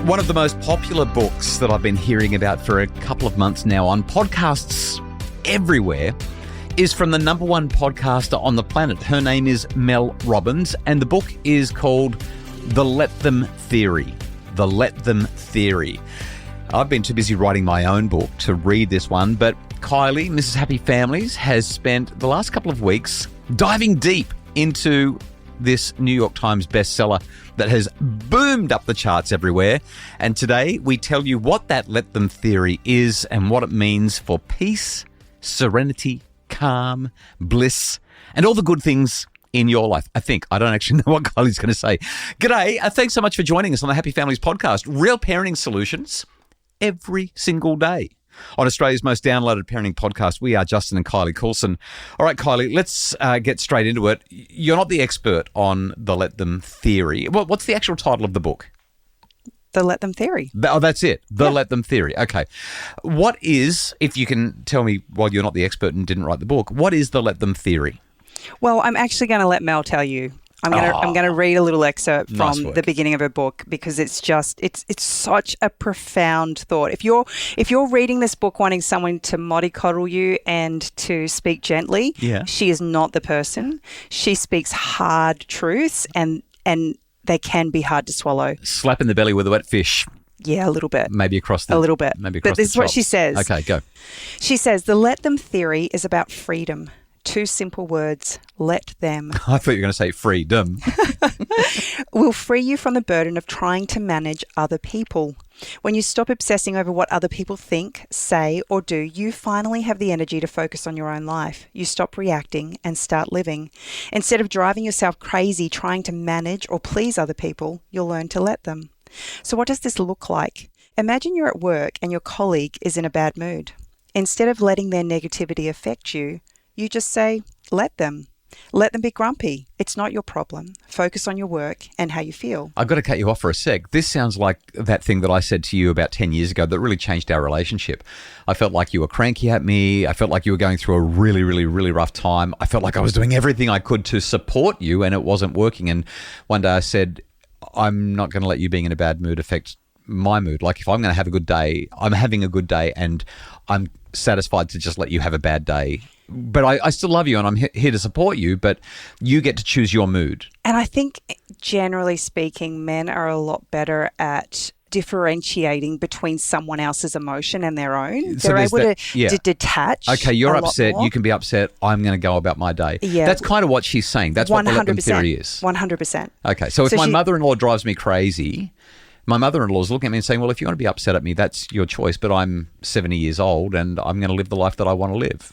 One of the most popular books that I've been hearing about for a couple of months now on podcasts everywhere is from the number one podcaster on the planet. Her name is Mel Robbins, and the book is called The Let Them Theory. The Let Them Theory. I've been too busy writing my own book to read this one, but Kylie, Mrs. Happy Families, has spent the last couple of weeks diving deep into this New York Times bestseller that has boomed up the charts everywhere. And today we tell you what that Let Them Theory is and what it means for peace, serenity, calm, bliss, and all the good things in your life. I don't actually know what Kylie's going to say. G'day. Thanks so much for joining us on the Happy Families podcast. Real parenting solutions every single day. On Australia's most downloaded parenting podcast, we are Justin and Kylie Coulson. All right, Kylie, let's get straight into it. You're not the expert on the Let Them Theory. What's the actual title of the book? The Let Them Theory. Oh, that's it. The Let Them Theory. Okay. What is, if you can tell me while you're not the expert and didn't write the book, what is the Let Them Theory? Well, I'm actually going to let Mel tell you. I'm going to read a little excerpt from the beginning of her book because it's such a profound thought. If you're reading this book wanting someone to mollycoddle you and to speak gently, she is not the person. She speaks hard truths and they can be hard to swallow. Slap in the belly with a wet fish. Yeah, a little bit. Maybe across the... A little bit. Maybe across But this is what she says. Okay, go. She says, the Let Them Theory is about freedom. Two simple words, let them. I thought you were going to say freedom. Will free you from the burden of trying to manage other people. When you stop obsessing over what other people think, say, or do, you finally have the energy to focus on your own life. You stop reacting and start living. Instead of driving yourself crazy trying to manage or please other people, you'll learn to let them. So what does this look like? Imagine you're at work and your colleague is in a bad mood. Instead of letting their negativity affect you, you just say, let them. Let them be grumpy. It's not your problem. Focus on your work and how you feel. I've got to cut you off for a sec. This sounds like that thing that I said to you about 10 years ago that really changed our relationship. I felt like you were cranky at me. I felt like you were going through a really, really, really rough time. I felt like I was doing everything I could to support you and it wasn't working. And one day I said, I'm not going to let you being in a bad mood affect my mood. Like if I'm going to have a good day, I'm having a good day and I'm satisfied to just let you have a bad day. But I still love you and I'm here to support you, but you get to choose your mood. And I think generally speaking, men are a lot better at differentiating between someone else's emotion and their own. So they're able to detach. Okay, you're upset. You can be upset. I'm going to go about my day. Yeah. That's kind of what she's saying. That's 100%, what the Let Them Theory is. 100%. Okay, so if my mother-in-law drives me crazy, my mother-in-law is looking at me and saying, well, if you want to be upset at me, that's your choice, but I'm 70 years old and I'm going to live the life that I want to live.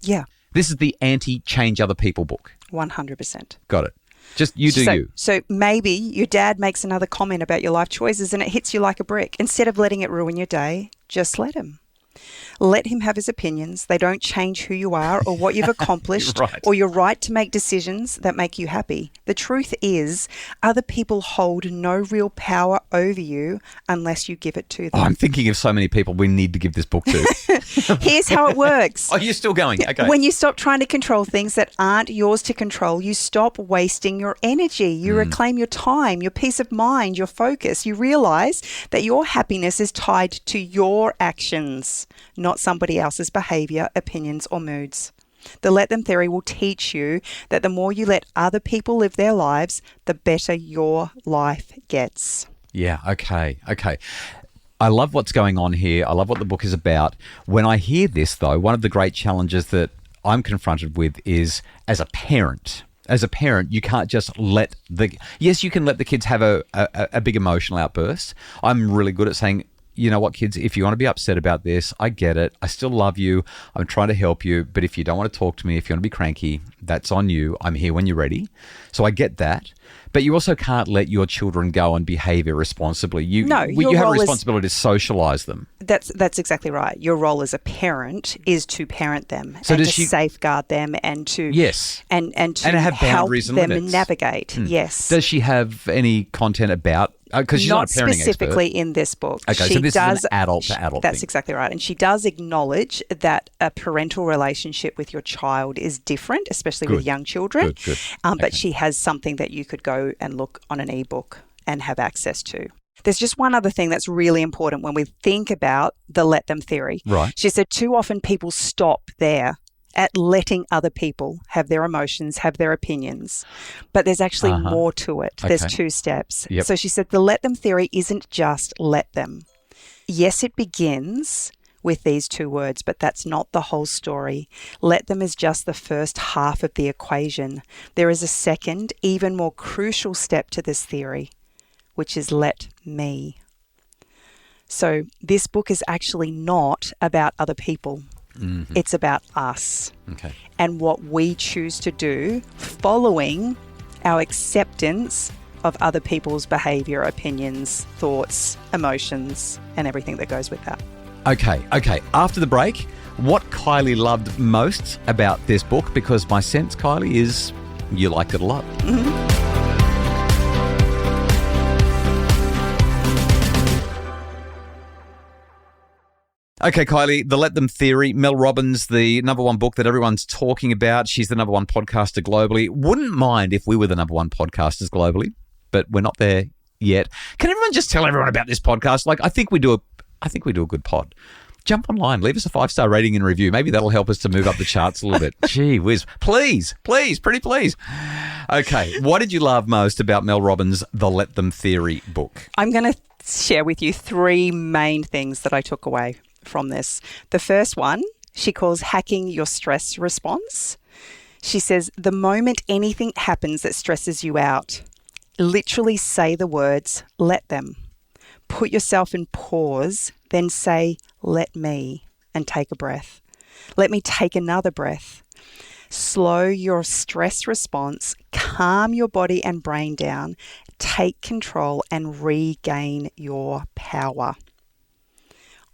Yeah. This is the anti-change other people book. 100%. Got it. Just you do you. So maybe your dad makes another comment about your life choices and it hits you like a brick. Instead of letting it ruin your day, just let him. Let him have his opinions. They don't change who you are or what you've accomplished or your right to make decisions that make you happy. The truth is, other people hold no real power over you unless you give it to them. Oh, I'm thinking of so many people we need to give this book to. Here's how it works. Oh, you're still going. Okay. When you stop trying to control things that aren't yours to control, you stop wasting your energy. You reclaim your time, your peace of mind, your focus. You realize that your happiness is tied to your actions, not somebody else's behavior, opinions, or moods. The Let Them Theory will teach you that the more you let other people live their lives, the better your life gets. Yeah, okay. I love what's going on here. I love what the book is about. When I hear this, though, one of the great challenges that I'm confronted with is as a parent, you can't just let yes, you can let the kids have a big emotional outburst. I'm really good at saying, you know what, kids, if you want to be upset about this, I get it. I still love you. I'm trying to help you. But if you don't want to talk to me, if you want to be cranky, that's on you. I'm here when you're ready. So I get that. But you also can't let your children go and behave irresponsibly. You have a responsibility to socialise them. That's exactly right. Your role as a parent is to parent them and to safeguard them and to and to have help boundaries and them limits. Navigate. Yes. Does she have any content about? Because she's not a parenting specifically expert. In this book. Okay, so this is an adult to adult That's thing. exactly right. And she does acknowledge that a parental relationship with your child is different, especially with young children. Good. But she has something that you could go and look on an ebook and have access to. There's just one other thing that's really important when we think about the let them theory. Right. She said too often people stop there at letting other people have their emotions, have their opinions. But there's actually more to it. Okay. There's 2 steps. Yep. So she said the let them theory isn't just let them. Yes, it begins with these 2 words, but that's not the whole story. Let them is just the first half of the equation. There is a second, even more crucial step to this theory, which is let me. So this book is actually not about other people. Mm-hmm. It's about us. Okay. And what we choose to do following our acceptance of other people's behaviour, opinions, thoughts, emotions, and everything that goes with that. Okay. After the break, what Kylie loved most about this book, because my sense, Kylie, is you liked it a lot. Mm-hmm. Okay, Kylie, The Let Them Theory, Mel Robbins, the number 1 book that everyone's talking about. She's the number 1 podcaster globally. Wouldn't mind if we were the number 1 podcasters globally, but we're not there yet. Can everyone just tell everyone about this podcast? Like, I think we do a good pod. Jump online, leave us a 5-star rating and review. Maybe that'll help us to move up the charts a little bit. Gee whiz. Please, pretty please. Okay, what did you love most about Mel Robbins' The Let Them Theory book? I'm going to share with you 3 main things that I took away from this. The first one, she calls hacking your stress response. She says, the moment anything happens that stresses you out, literally say the words, let them. Put yourself in pause, then say, let me, and take a breath. Let me take another breath. Slow your stress response, calm your body and brain down, take control and regain your power.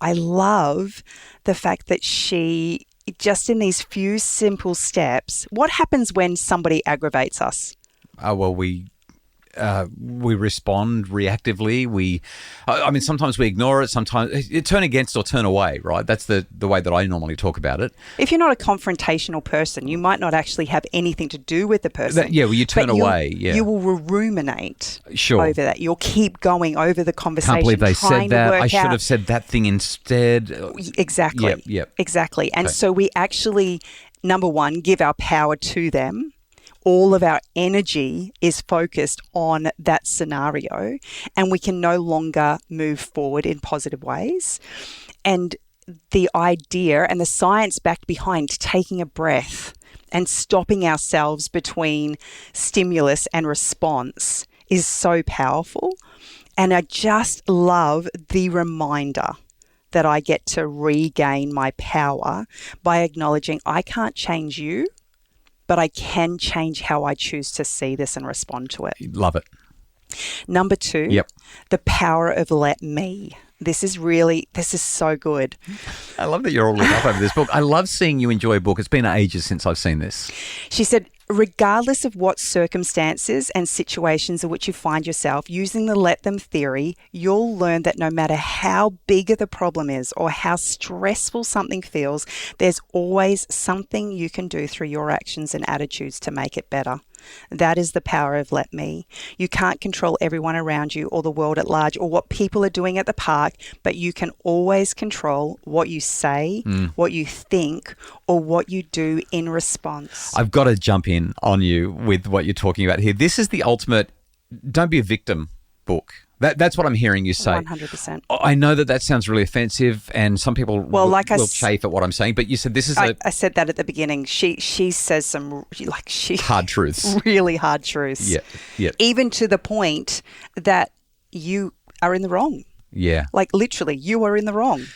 I love the fact that she, just in these few simple steps, what happens when somebody aggravates us? Well, we respond reactively. Sometimes we ignore it. Sometimes turn against or turn away, right? That's the way that I normally talk about it. If you're not a confrontational person, you might not actually have anything to do with the person. You turn away. You will ruminate over that. You'll keep going over the conversation. Can't believe they said that. I should have said that thing instead. Exactly. Yep. Exactly. And so we actually, number 1, give our power to them. All of our energy is focused on that scenario, and we can no longer move forward in positive ways. And the idea and the science back behind taking a breath and stopping ourselves between stimulus and response is so powerful. And I just love the reminder that I get to regain my power by acknowledging I can't change you, but I can change how I choose to see this and respond to it. Love it. Number 2, the power of let me. This is so good. I love that you're all lit up over this book. I love seeing you enjoy a book. It's been ages since I've seen this. She said, regardless of what circumstances and situations in which you find yourself, using the let them theory, you'll learn that no matter how big the problem is or how stressful something feels, there's always something you can do through your actions and attitudes to make it better. That is the power of let me. You can't control everyone around you or the world at large or what people are doing at the park, but you can always control what you say, what you think, or what you do in response. I've got to jump in on you with what you're talking about here. This is the ultimate don't be a victim book. That's what I'm hearing you say. 100%. I know that sounds really offensive, and some people will chafe at what I'm saying. But you said this is I said that at the beginning. She says some hard truths, really hard truths. Yeah. Even to the point that you are in the wrong. Yeah. Like literally, you are in the wrong.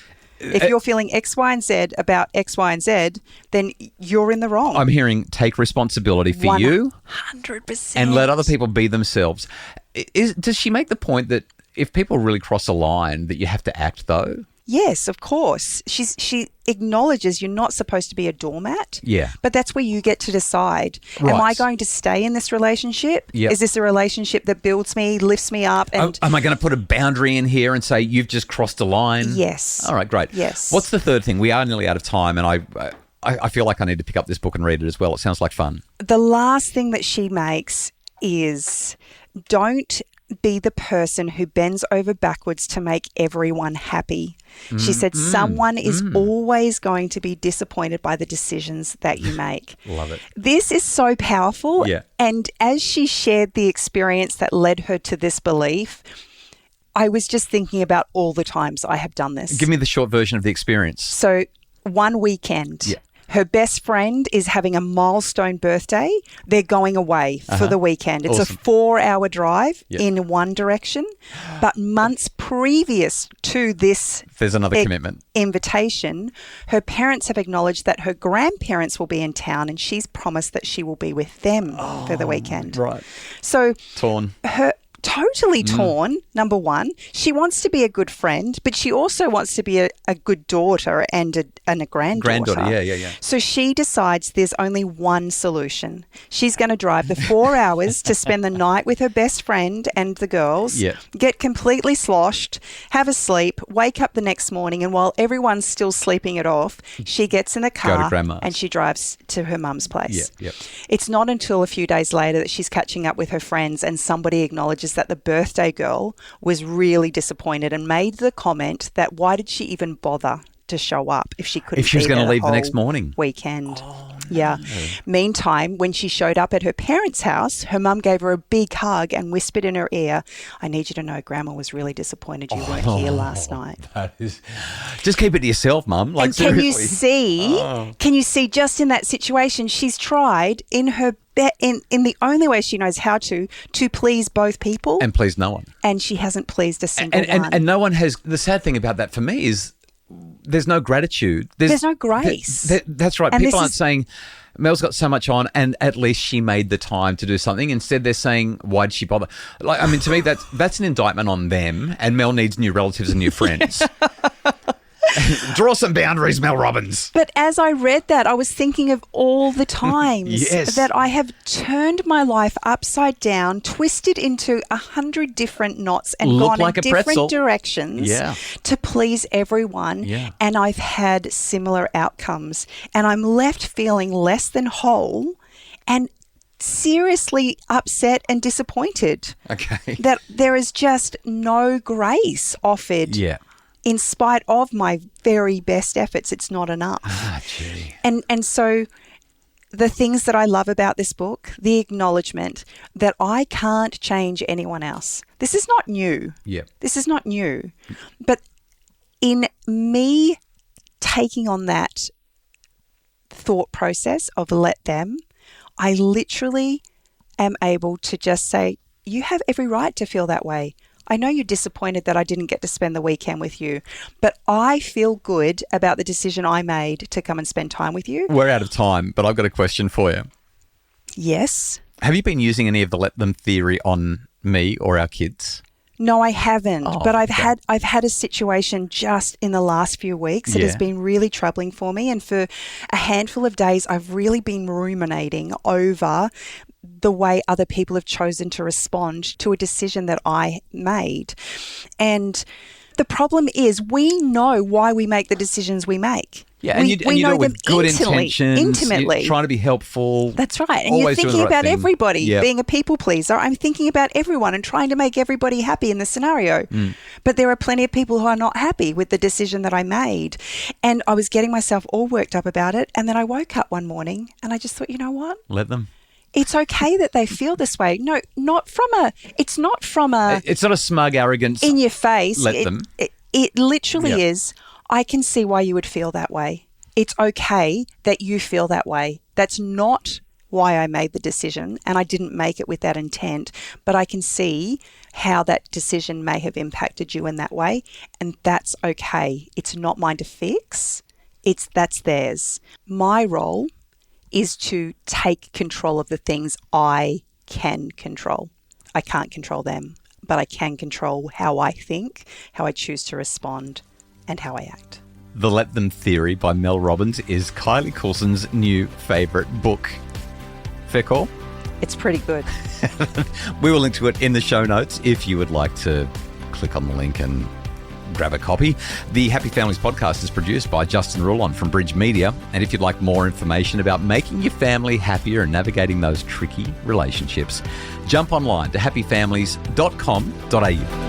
If you're feeling X, Y, and Z about X, Y, and Z, then you're in the wrong. I'm hearing take responsibility for you. 100%. And let other people be themselves. Does she make the point that if people really cross a line that you have to act though? Yes, of course. She acknowledges you're not supposed to be a doormat. Yeah. But that's where you get to decide. Right. Am I going to stay in this relationship? Yep. Is this a relationship that builds me, lifts me up? And am I going to put a boundary in here and say you've just crossed a line? Yes. All right, great. Yes. What's the third thing? We are nearly out of time, and I feel like I need to pick up this book and read it as well. It sounds like fun. The last thing that she makes is don't be the person who bends over backwards to make everyone happy. She said someone is always going to be disappointed by the decisions that you make. Love it. This is so powerful. Yeah. And as she shared the experience that led her to this belief, I was just thinking about all the times I have done this. Give me the short version of the experience. So one weekend. Yeah. Her best friend is having a milestone birthday. They're going away for the weekend. It's Awesome. a 4-hour drive in one direction. But months previous to this There's another commitment. invitation, her parents have acknowledged that her grandparents will be in town and she's promised that she will be with them for the weekend. Right. So Torn. her totally torn, number one. She wants to be a good friend, but she also wants to be a good daughter and a granddaughter. Yeah. So she decides there's only one solution. She's going to drive the 4 hours to spend the night with her best friend and the girls, get completely sloshed, have a sleep, wake up the next morning, and while everyone's still sleeping it off, she gets in the Go to car grandma's. and she drives to her mum's place. Yeah. It's not until a few days later that she's catching up with her friends and somebody acknowledges that the birthday girl was really disappointed and made the comment that why did she even bother to show up if she couldn't If she was be going to there leave the whole next morning. weekend. Yeah. Meantime, when she showed up at her parents' house, her mum gave her a big hug and whispered in her ear, I need you to know Grandma was really disappointed you weren't here last night. That is... Just keep it to yourself, Mum. Like, And can you seriously. see just in that situation, she's tried in her in the only way she knows how to please both people. And please no one. And she hasn't pleased a single one. And no one has... The sad thing about that for me is there's no gratitude. There's no grace. That's right. And People aren't saying, Mel's got so much on and at least she made the time to do something. Instead, they're saying, why'd she bother? Like, I mean, to me, that's an indictment on them, and Mel needs new relatives and new friends. Draw some boundaries, Mel Robbins. But as I read that, I was thinking of all the times that I have turned my life upside down, twisted into 100 different knots and Looked gone like in a pretzel. different directions to please everyone. Yeah. And I've had similar outcomes. And I'm left feeling less than whole and seriously upset and disappointed. Okay. That there is just no grace offered. Yeah. In spite of my very best efforts, it's not enough. Ah, gee. And so the things that I love about this book, the acknowledgement that I can't change anyone else. This is not new. Yeah. This is not new. But in me taking on that thought process of let them, I literally am able to just say, you have every right to feel that way. I know you're disappointed that I didn't get to spend the weekend with you, but I feel good about the decision I made to come and spend time with you. We're out of time, but I've got a question for you. Yes. Have you been using any of the let them theory on me or our kids? No, I haven't. But I've okay. had a situation just in the last few weeks that has been really troubling for me. And for a handful of days, I've really been ruminating over the way other people have chosen to respond to a decision that I made. And the problem is we know why we make the decisions we make. Yeah, and you do it with good intentions. Intimately. You're trying to be helpful. That's right. And Always you're doing thinking the right about thing. everybody, Yep. being a people pleaser. I'm thinking about everyone and trying to make everybody happy in the scenario. But there are plenty of people who are not happy with the decision that I made. And I was getting myself all worked up about it. And then I woke up one morning and I just thought, you know what? Let them. It's okay that they feel this way. No, it's not from a It's not a smug arrogance. in your face. Let them. It literally Yep. is, I can see why you would feel that way. It's okay that you feel that way. That's not why I made the decision, and I didn't make it with that intent, but I can see how that decision may have impacted you in that way, and that's okay. It's not mine to fix. That's theirs. My role is to take control of the things I can control. I can't control them, but I can control how I think, how I choose to respond, and how I act. The Let Them Theory by Mel Robbins is Kylie Coulson's new favourite book. Fair call? It's pretty good. We will link to it in the show notes if you would like to click on the link and grab a copy. The Happy Families podcast is produced by Justin Rulon from Bridge Media. And if you'd like more information about making your family happier and navigating those tricky relationships, jump online to happyfamilies.com.au.